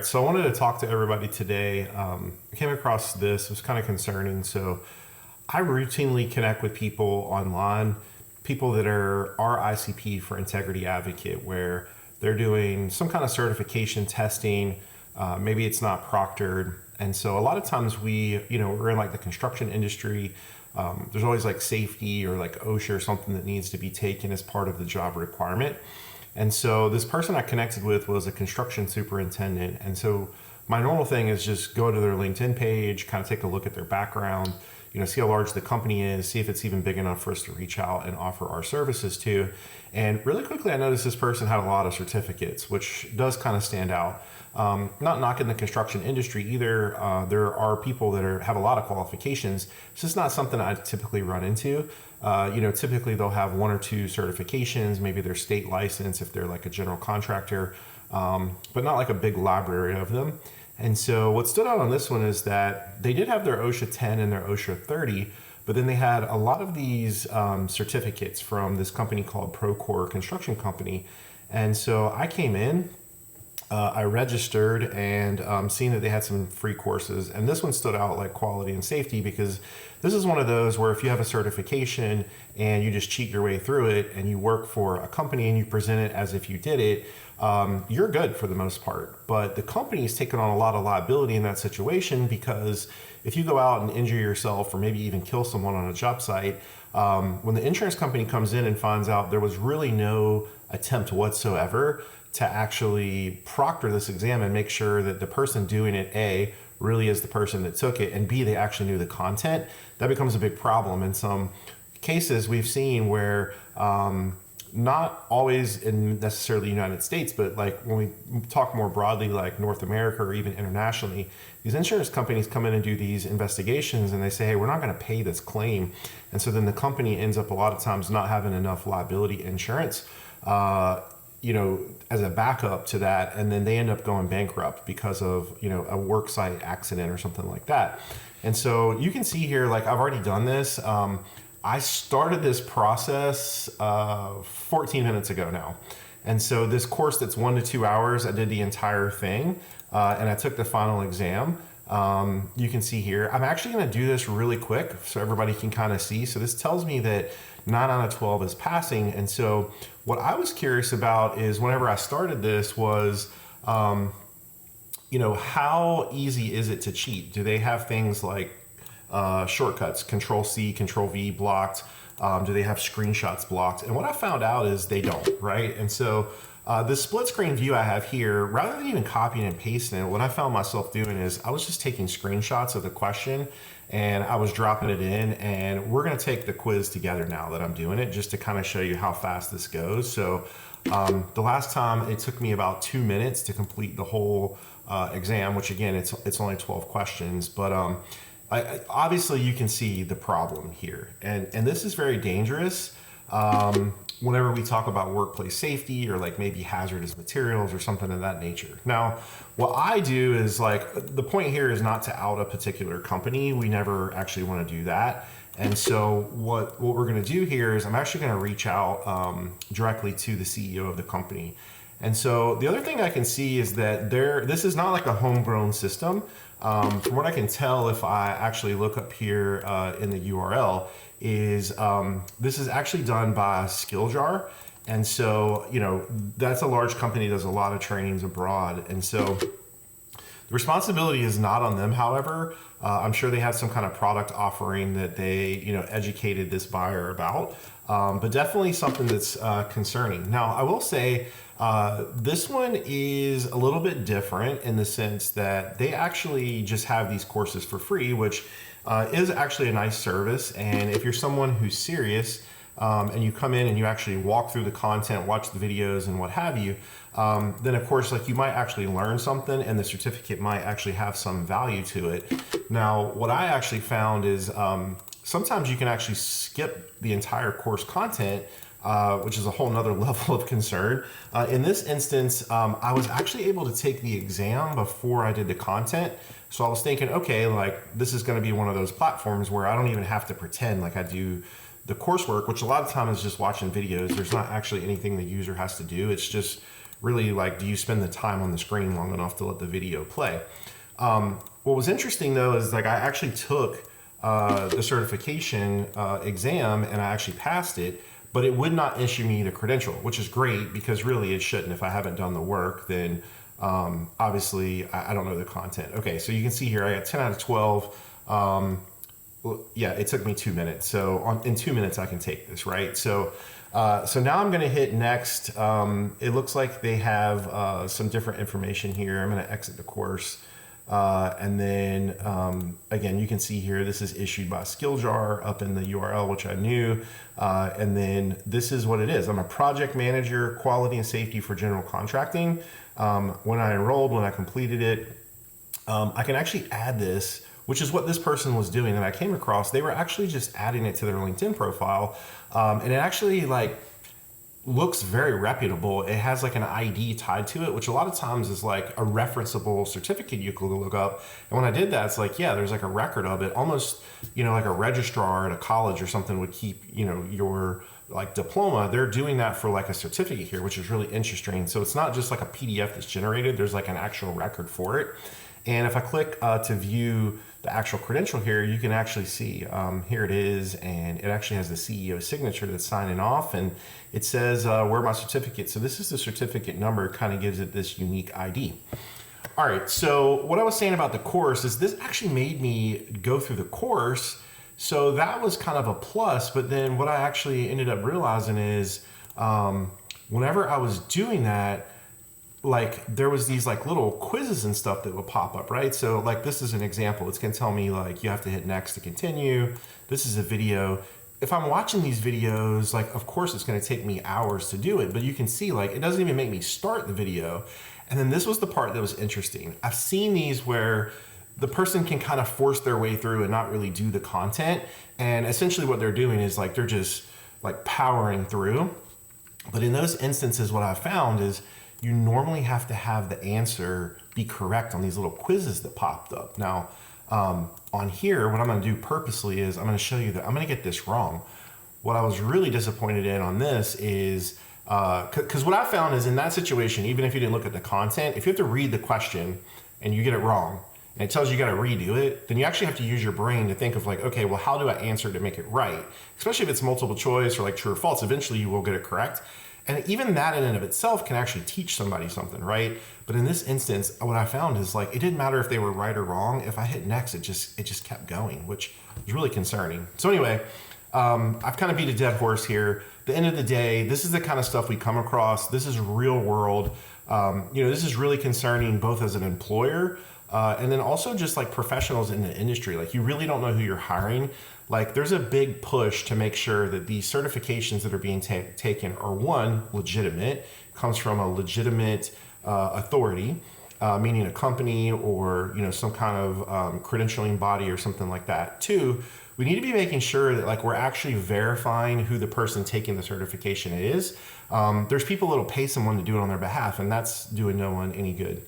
right, so I wanted to talk to everybody today. I came across this, it was kind of concerning. So I routinely connect with people online, people that are ICP for Integrity Advocate, where they're doing some kind of certification testing. Maybe it's not proctored. And so a lot of times we're in like the construction industry. There's always like safety or like OSHA or something that needs to be taken as part of the job requirement. And so this person I connected with was a construction superintendent. And so my normal thing is just go to their LinkedIn page, kind of take a look at their background, see how large the company is, see if it's even big enough for us to reach out and offer our services to. And really quickly, I noticed this person had a lot of certificates, which does kind of stand out. Not knocking the construction industry either. There are people that have a lot of qualifications. It's just not something I typically run into. Typically they'll have one or two certifications, maybe their state license if they're like a general contractor, but not like a big library of them. And so what stood out on this one is that they did have their OSHA 10 and their OSHA 30, but then they had a lot of these certificates from this company called Procore Construction Company. And so I came in, I registered and seeing that they had some free courses. And this one stood out like quality and safety, because this is one of those where if you have a certification and you just cheat your way through it and you work for a company and you present it as if you did it, you're good for the most part. But the company is taking on a lot of liability in that situation, because if you go out and injure yourself or maybe even kill someone on a job site, when the insurance company comes in and finds out there was really no attempt whatsoever to actually proctor this exam and make sure that the person doing it, A, really is the person that took it, and B, they actually knew the content, that becomes a big problem. In some cases we've seen where, not always in necessarily the United States, but like when we talk more broadly, like North America or even internationally, these insurance companies come in and do these investigations and they say, hey, we're not going to pay this claim. And so then the company ends up a lot of times not having enough liability insurance, as a backup to that. And then they end up going bankrupt because of, a work site accident or something like that. And so you can see here, like I've already done this. I started this process 14 minutes ago now. And so this course that's 1 to 2 hours, I did the entire thing and I took the final exam. You can see here, I'm actually gonna do this really quick so everybody can kind of see. So this tells me that 9 out of 12 is passing. And so what I was curious about is whenever I started this was, how easy is it to cheat? Do they have things like shortcuts, Control C, Control V blocked? Do they have screenshots blocked? And what I found out is they don't, right? And so the split screen view I have here, rather than even copying and pasting it, what I found myself doing is I was just taking screenshots of the question and I was dropping it in, and we're gonna take the quiz together now that I'm doing it, just to kind of show you how fast this goes. So the last time it took me about 2 minutes to complete the whole exam, which again, it's only 12 questions, but obviously you can see the problem here, and this is very dangerous whenever we talk about workplace safety or like maybe hazardous materials or something of that nature. Now, what I do is like, the point here is not to out a particular company. We never actually want to do that. And so what we're going to do here is I'm actually going to reach out directly to the CEO of the company. And so the other thing I can see is that this is not like a homegrown system. From what I can tell, if I actually look up here in the URL, is this is actually done by SkillJar. And so, that's a large company, does a lot of trainings abroad. And so the responsibility is not on them, however. I'm sure they have some kind of product offering that they, educated this buyer about, but definitely something that's concerning. Now, I will say this one is a little bit different in the sense that they actually just have these courses for free, which is actually a nice service. And if you're someone who's serious and you come in and you actually walk through the content, watch the videos and what have you, then of course, like you might actually learn something and the certificate might actually have some value to it. Now, what I actually found is sometimes you can actually skip the entire course content, which is a whole nother level of concern. In this instance, I was actually able to take the exam before I did the content. So I was thinking, okay, like this is going to be one of those platforms where I don't even have to pretend like I do the coursework, which a lot of time is just watching videos. There's not actually anything the user has to do. It's just really like, do you spend the time on the screen long enough to let the video play? What was interesting though is like I actually took the certification exam and I actually passed it, but it would not issue me the credential, which is great because really it shouldn't. If I haven't done the work, then obviously I don't know the content. Okay, so you can see here I got 10 out of 12. Yeah, it took me 2 minutes. So in 2 minutes I can take this, right? So now I'm gonna hit next. It looks like they have some different information here. I'm gonna exit the course. And then again, you can see here, this is issued by SkillJar up in the URL, which I knew. And then this is what it is. I'm a project manager, quality and safety for general contracting. When I enrolled, when I completed it, I can actually add this, which is what this person was doing that I came across. They were actually just adding it to their LinkedIn profile. And it actually like looks very reputable. It has like an ID tied to it, which a lot of times is like a referenceable certificate you could look up. And when I did that, it's like, yeah, there's like a record of it, almost, like a registrar at a college or something would keep, your like diploma. They're doing that for like a certificate here, which is really interesting. So it's not just like a PDF that's generated, there's like an actual record for it. And if I click to view the actual credential here, you can actually see here it is, and it actually has the CEO signature that's signing off, and it says where are my certificates. So this is the certificate number, kind of gives it this unique ID. All right, so what I was saying about the course is this actually made me go through the course. So that was kind of a plus, but then what I actually ended up realizing is whenever I was doing that, like there was these like little quizzes and stuff that would pop up, right? So like this is an example. It's gonna tell me like you have to hit next to continue. This is a video. If I'm watching these videos, like of course it's gonna take me hours to do it, but you can see like it doesn't even make me start the video. And then this was the part that was interesting. I've seen these where the person can kind of force their way through and not really do the content. And essentially what they're doing is like they're just like powering through. But in those instances, what I found is you normally have to have the answer be correct on these little quizzes that popped up. Now, on here, what I'm gonna do purposely is I'm gonna show you that I'm gonna get this wrong. What I was really disappointed in on this is, because what I found is in that situation, even if you didn't look at the content, if you have to read the question and you get it wrong, and it tells you got to redo it, then you actually have to use your brain to think of like, okay, well, how do I answer to make it right? Especially if it's multiple choice or like true or false, eventually you will get it correct. And even that in and of itself can actually teach somebody something, right? But in this instance, what I found is like, it didn't matter if they were right or wrong. If I hit next, it just kept going, which was really concerning. So anyway, I've kind of beat a dead horse here. At the end of the day, this is the kind of stuff we come across. This is real world. This is really concerning both as an employer, and then also just like professionals in the industry. Like you really don't know who you're hiring. Like there's a big push to make sure that these certifications that are being taken are one, legitimate, comes from a legitimate authority, meaning a company or some kind of credentialing body or something like that. Two, we need to be making sure that like we're actually verifying who the person taking the certification is. There's people that'll pay someone to do it on their behalf, and that's doing no one any good.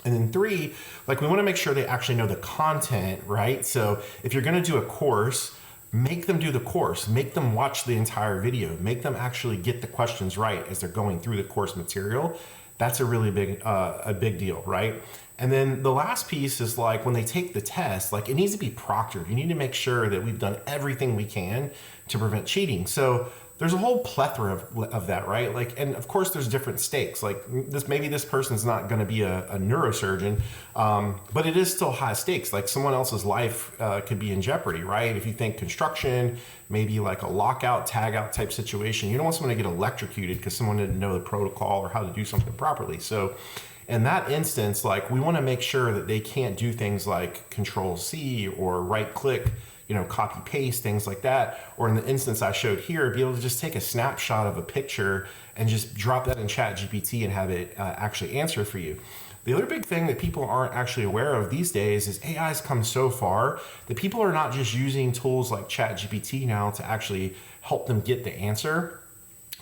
And then three, like we want to make sure they actually know the content, right? So if you're going to do a course, make them do the course, make them watch the entire video, make them actually get the questions right as they're going through the course material. That's a really big deal, right? And then the last piece is like when they take the test, like it needs to be proctored. You need to make sure that we've done everything we can to prevent cheating. So there's a whole plethora of that, right? Like, and of course there's different stakes. Like maybe this person's not going to be a neurosurgeon, but it is still high stakes. Like someone else's life could be in jeopardy, right? If you think construction, maybe like a lockout, tag out type situation, you don't want someone to get electrocuted because someone didn't know the protocol or how to do something properly. So in that instance, like we want to make sure that they can't do things like Control C or right click, copy paste, things like that. Or in the instance I showed here, be able to just take a snapshot of a picture and just drop that in ChatGPT and have it actually answer for you. The other big thing that people aren't actually aware of these days is AI's come so far that people are not just using tools like ChatGPT now to actually help them get the answer.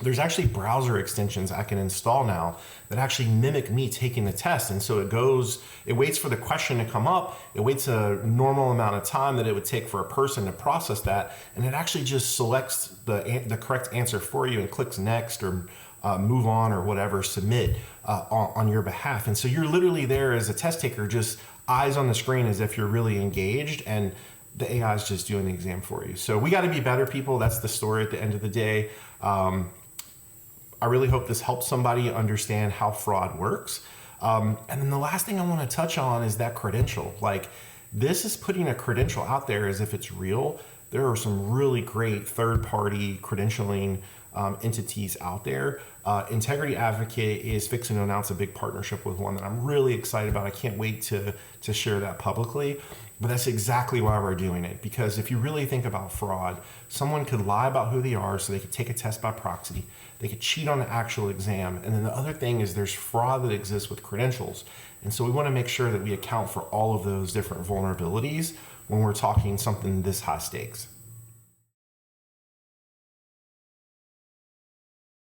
there's actually browser extensions I can install now that actually mimic me taking the test. And so it waits for the question to come up. It waits a normal amount of time that it would take for a person to process that. And it actually just selects the correct answer for you and clicks next or move on or whatever, submit on your behalf. And so you're literally there as a test taker, just eyes on the screen as if you're really engaged, and the AI is just doing the exam for you. So we got to be better people. That's the story at the end of the day. I really hope this helps somebody understand how fraud works. And then the last thing I want to touch on is that credential. Like, this is putting a credential out there as if it's real. There are some really great third-party credentialing entities out there. Integrity Advocate is fixing to announce a big partnership with one that I'm really excited about. I can't wait to share that publicly. But that's exactly why we're doing it. Because if you really think about fraud, someone could lie about who they are so they could take a test by proxy. They could cheat on the actual exam. And then the other thing is there's fraud that exists with credentials. And so we want to make sure that we account for all of those different vulnerabilities when we're talking something this high stakes.